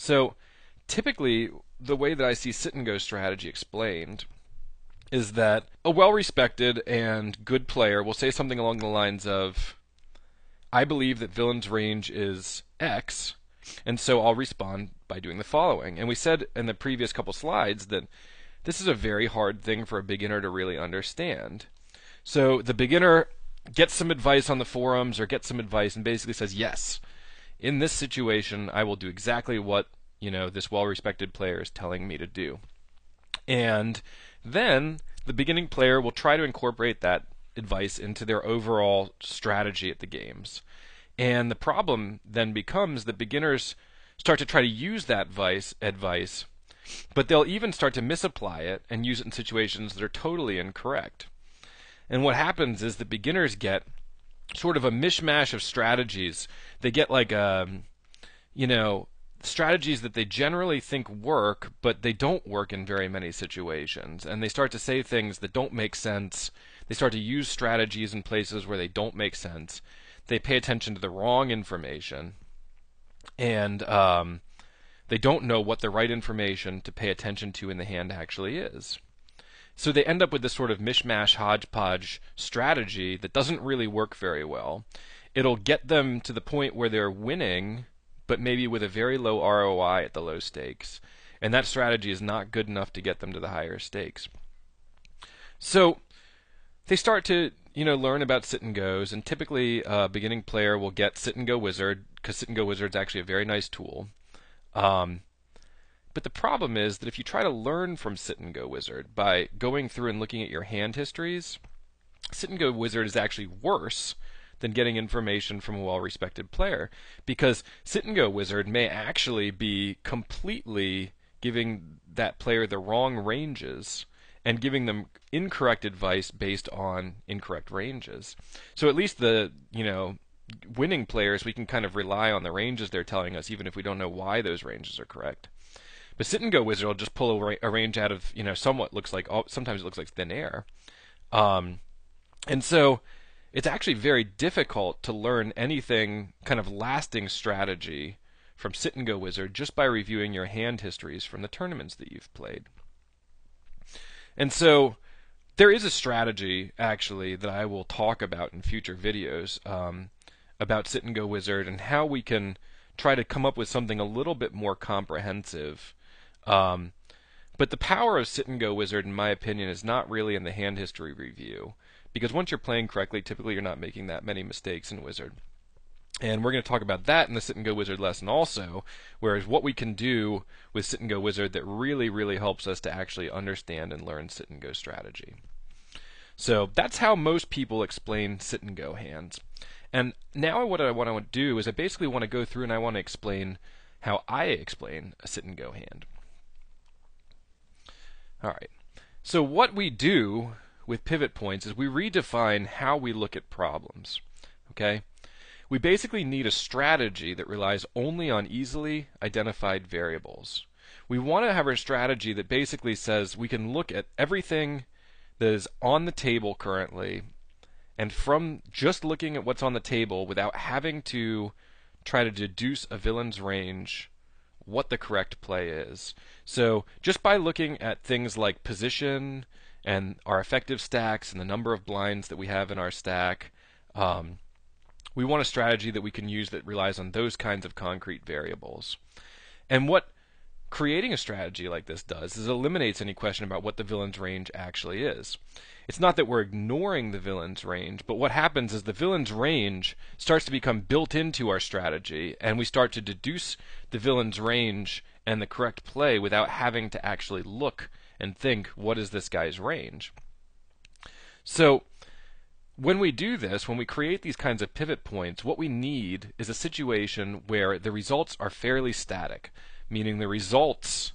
So typically, the way that I see sit and go strategy explained is that a well respected and good player will say something along the lines of, I believe that villain's range is X, and so I'll respond by doing the following. And we said in the previous couple slides that this is a very hard thing for a beginner to really understand. So the beginner gets some advice on the forums or gets some advice and basically says, yes, in this situation, I will do exactly what, this well-respected player is telling me to do. And then the beginning player will try to incorporate that advice into their overall strategy at the games. And the problem then becomes that beginners start to try to use that advice, but they'll even start to misapply it and use it in situations that are totally incorrect. And what happens is that beginners get sort of a mishmash of strategies. They get like, strategies that they generally think work, but they don't work in very many situations. And they start to say things that don't make sense. They start to use strategies in places where they don't make sense. They pay attention to the wrong information. And they don't know what the right information to pay attention to in the hand actually is. So they end up with this sort of mishmash, hodgepodge strategy that doesn't really work very well. It'll get them to the point where they're winning, but maybe with a very low ROI at the low stakes. And that strategy is not good enough to get them to the higher stakes. So they start to, learn about sit and goes, and typically a beginning player will get Sit and Go Wizard, because Sit and Go Wizard is actually a very nice tool. But the problem is that if you try to learn from Sit and Go Wizard by going through and looking at your hand histories, Sit and Go Wizard is actually worse than getting information from a well-respected player, because Sit and Go Wizard may actually be completely giving that player the wrong ranges and giving them incorrect advice based on incorrect ranges. So at least the, winning players, we can kind of rely on the ranges they're telling us, even if we don't know why those ranges are correct. But Sit and Go Wizard will just pull a range out of, sometimes it looks like thin air. And so it's actually very difficult to learn anything kind of lasting strategy from Sit and Go Wizard just by reviewing your hand histories from the tournaments that you've played. And so there is a strategy, actually, that I will talk about in future videos about Sit and Go Wizard and how we can try to come up with something a little bit more comprehensive. But the power of Sit and Go Wizard, in my opinion, is not really in the hand history review, because once you're playing correctly, typically you're not making that many mistakes in Wizard. And we're going to talk about that in the Sit and Go Wizard lesson also, whereas what we can do with Sit and Go Wizard that really, really helps us to actually understand and learn Sit and Go strategy. So that's how most people explain Sit and Go hands. And now what I want to do is I basically want to go through and I want to explain how I explain a Sit and Go hand. Alright, so what we do with pivot points is we redefine how we look at problems. Okay? We basically need a strategy that relies only on easily identified variables. We want to have a strategy that basically says we can look at everything that is on the table currently, and from just looking at what's on the table without having to try to deduce a villain's range, what the correct play is. So just by looking at things like position and our effective stacks and the number of blinds that we have in our stack, we want a strategy that we can use that relies on those kinds of concrete variables. And what creating a strategy like this does is it eliminates any question about what the villain's range actually is. It's not that we're ignoring the villain's range, but what happens is the villain's range starts to become built into our strategy, and we start to deduce the villain's range and the correct play without having to actually look and think, what is this guy's range? So when we do this, when we create these kinds of pivot points, what we need is a situation where the results are fairly static, meaning the results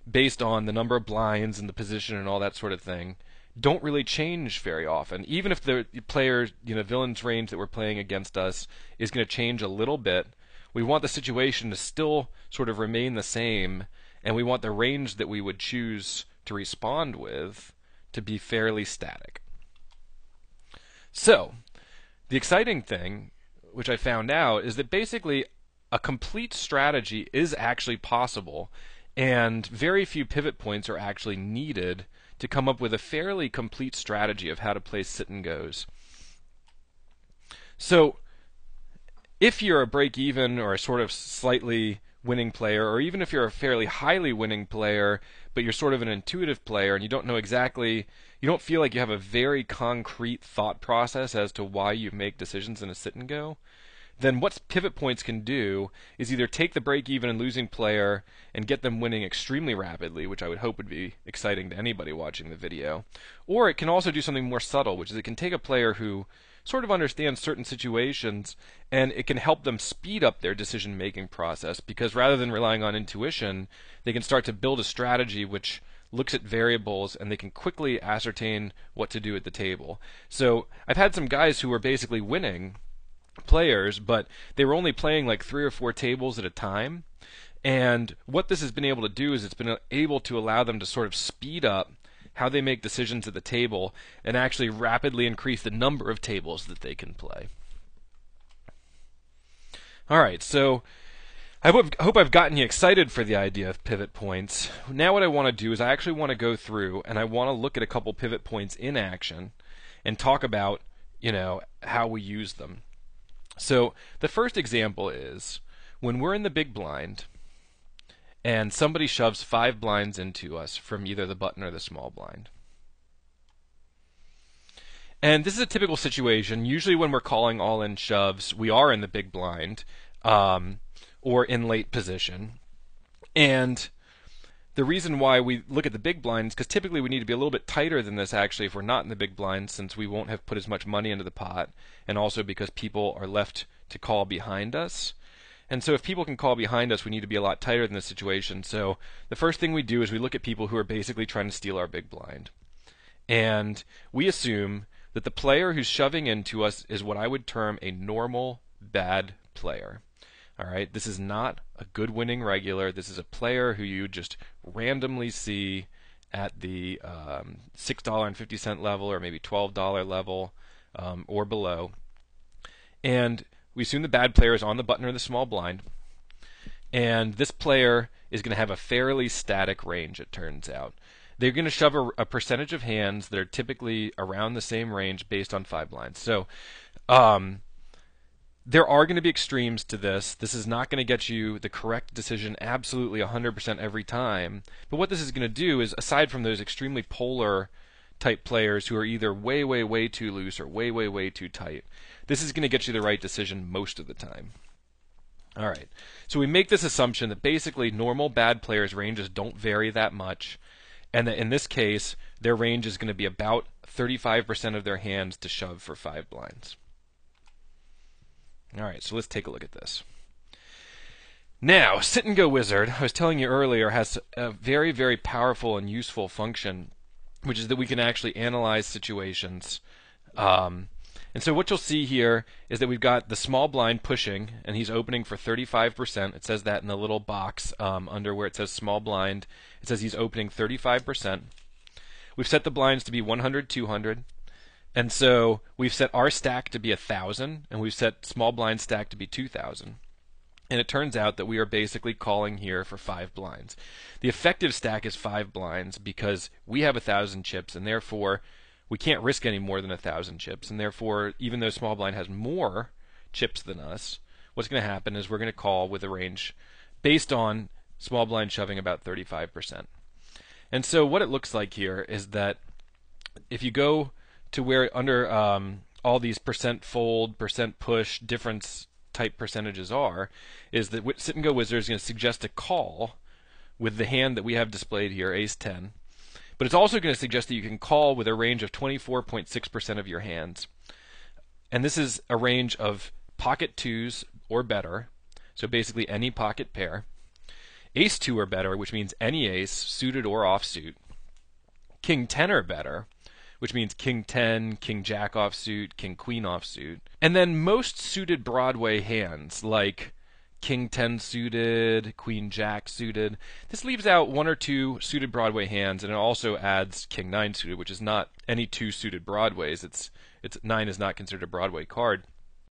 based on the number of blinds and the position and all that sort of thing don't really change very often. Even if the player, villain's range that we're playing against us is going to change a little bit, we want the situation to still sort of remain the same, and we want the range that we would choose to respond with to be fairly static. So, the exciting thing, which I found out, is that basically a complete strategy is actually possible, and very few pivot points are actually needed to come up with a fairly complete strategy of how to play sit and goes. So if you're a break-even or a sort of slightly winning player, or even if you're a fairly highly winning player, but you're sort of an intuitive player and you don't know exactly, you don't feel like you have a very concrete thought process as to why you make decisions in a sit and go, then what pivot points can do is either take the break-even and losing player and get them winning extremely rapidly, which I would hope would be exciting to anybody watching the video, or it can also do something more subtle, which is it can take a player who sort of understands certain situations and it can help them speed up their decision-making process, because rather than relying on intuition, they can start to build a strategy which looks at variables and they can quickly ascertain what to do at the table. So I've had some guys who were basically winning players, but they were only playing like 3 or 4 tables at a time. And what this has been able to do is it's been able to allow them to sort of speed up how they make decisions at the table and actually rapidly increase the number of tables that they can play. Alright, so I hope I've gotten you excited for the idea of pivot points. Now what I want to do is I actually want to go through and I want to look at a couple pivot points in action and talk about, how we use them. So the first example is when we're in the big blind and somebody shoves 5 blinds into us from either the button or the small blind. And this is a typical situation. Usually when we're calling all-in shoves, we are in the big blind or in late position. And the reason why we look at the big blind is because typically we need to be a little bit tighter than this actually if we're not in the big blind, since we won't have put as much money into the pot, and also because people are left to call behind us. And so if people can call behind us, we need to be a lot tighter than this situation. So the first thing we do is we look at people who are basically trying to steal our big blind. And we assume that the player who's shoving into us is what I would term a normal bad player. Alright, this is not a good winning regular. This is a player who you just randomly see at the $6.50 level or maybe $12 level or below. And we assume the bad player is on the button or the small blind. And this player is going to have a fairly static range, it turns out. They're going to shove a percentage of hands that are typically around the same range based on 5 blinds. So there are going to be extremes to this. This is not going to get you the correct decision absolutely 100% every time. But what this is going to do is, aside from those extremely polar type players who are either way, way, way too loose or way, way, way too tight, this is going to get you the right decision most of the time. Alright, so we make this assumption that basically normal bad players' ranges don't vary that much, and that in this case, their range is going to be about 35% of their hands to shove for 5 blinds. Alright, so let's take a look at this. Now, Sit and Go Wizard, I was telling you earlier, has a very, very powerful and useful function, which is that we can actually analyze situations. And so what you'll see here is that we've got the small blind pushing, and he's opening for 35%. It says that in the little box under where it says small blind. It says he's opening 35%. We've set the blinds to be 100, 200. And so we've set our stack to be 1,000, and we've set small blind stack to be 2,000. And it turns out that we are basically calling here for 5 blinds. The effective stack is 5 blinds because we have 1,000 chips, and therefore we can't risk any more than 1,000 chips. And therefore, even though small blind has more chips than us, what's going to happen is we're going to call with a range based on small blind shoving about 35%. And so what it looks like here is that if you go to where under all these percent fold, percent push, difference type percentages are, is that Sit and Go Wizard is going to suggest a call with the hand that we have displayed here, ace 10. But it's also going to suggest that you can call with a range of 24.6% of your hands. And this is a range of pocket 2s or better, so basically any pocket pair. Ace 2 or better, which means any ace, suited or offsuit. King 10 or better, which means King 10, King Jack offsuit, King Queen offsuit. And then most suited Broadway hands, like King 10 suited, Queen Jack suited. This leaves out 1 or 2 suited Broadway hands, and it also adds King 9 suited, which is not any 2 suited Broadways. It's 9 is not considered a Broadway card.